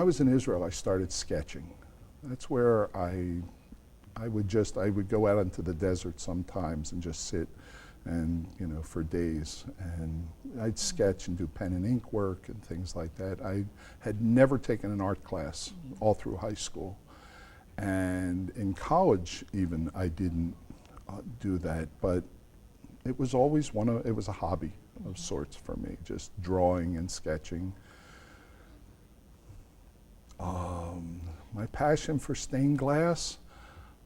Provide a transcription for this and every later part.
was in Israel, I started sketching. That's where I would go out into the desert sometimes and just sit and, for days. And I'd sketch and do pen and ink work and things like that. I had never taken an art class all through high school. And in college even, I didn't do that, but it was always it was a hobby of sorts for me, just drawing and sketching. My passion for stained glass,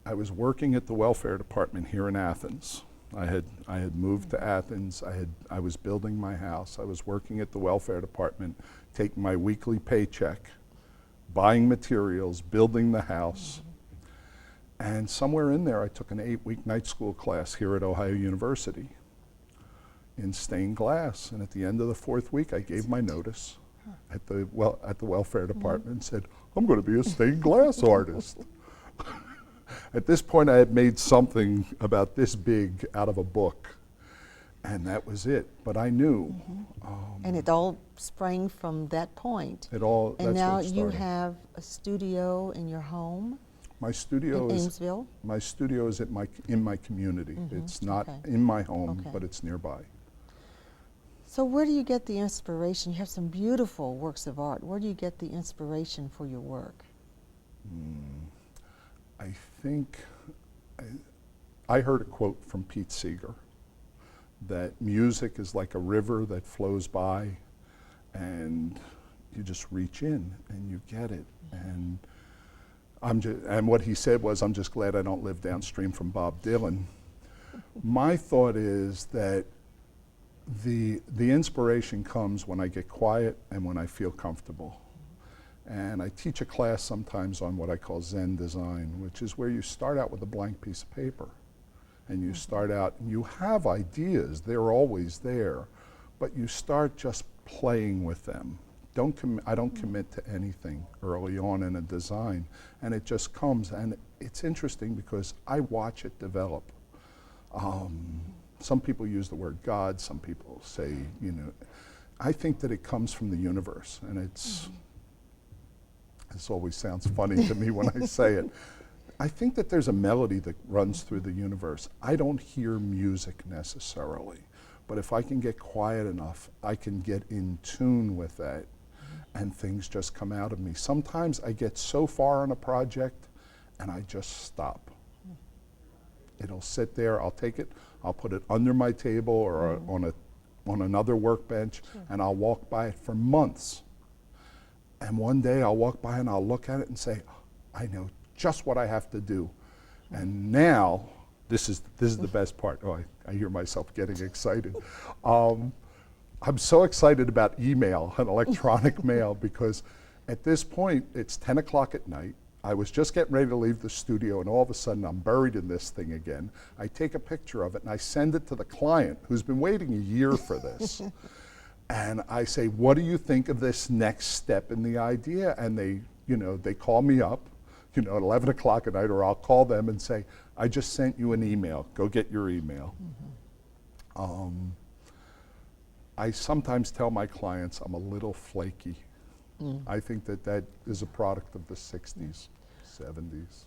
I was working at the welfare department here in Athens. I had moved to Athens. I was building my house. I was working at the welfare department, taking my weekly paycheck, buying materials, building the house. And somewhere in there, I took an 8-week night school class here at Ohio University in stained glass. And at the end of the 4th week, I gave my notice at the welfare department and said, I'm going to be a stained glass artist. At this point, I had made something about this big out of a book, and that was it. But I knew. And it all sprang from that point. It all. And that's now where it you started. have a studio in your home. My studio in is Amesville? My studio is in my community. It's not in my home, but it's nearby. So where do you get the inspiration? You have some beautiful works of art. Where do you get the inspiration for your work? I think I heard a quote from Pete Seeger that music is like a river that flows by, and you just reach in and you get it. And and what he said was, I'm just glad I don't live downstream from Bob Dylan. My thought is that the inspiration comes when I get quiet and when I feel comfortable. And I teach a class sometimes on what I call Zen Design, which is where you start out with a blank piece of paper. And you start out, and you have ideas, they're always there, but you start just playing with them. I don't commit to anything early on in a design, and it just comes. And it's interesting because I watch it develop. Some people use the word God, some people say, I think that it comes from the universe, and this always sounds funny to me when I say it. I think that there's a melody that runs through the universe. I don't hear music necessarily, but if I can get quiet enough, I can get in tune with that, and things just come out of me. Sometimes I get so far on a project, and I just stop. It'll sit there, I'll take it, I'll put it under my table or on another workbench, and I'll walk by it for months. And one day I'll walk by and I'll look at it and say, I know just what I have to do. And now, this is the best part. Oh, I hear myself getting excited. I'm so excited about email and electronic mail because at this point, it's 10 o'clock at night. I was just getting ready to leave the studio, and all of a sudden I'm buried in this thing again. I take a picture of it and I send it to the client who's been waiting a year for this. And I say, what do you think of this next step in the idea? And they call me up, at 11 o'clock at night, or I'll call them and say, I just sent you an email, go get your email. I sometimes tell my clients I'm a little flaky. I think that is a product of the 60s, 70s.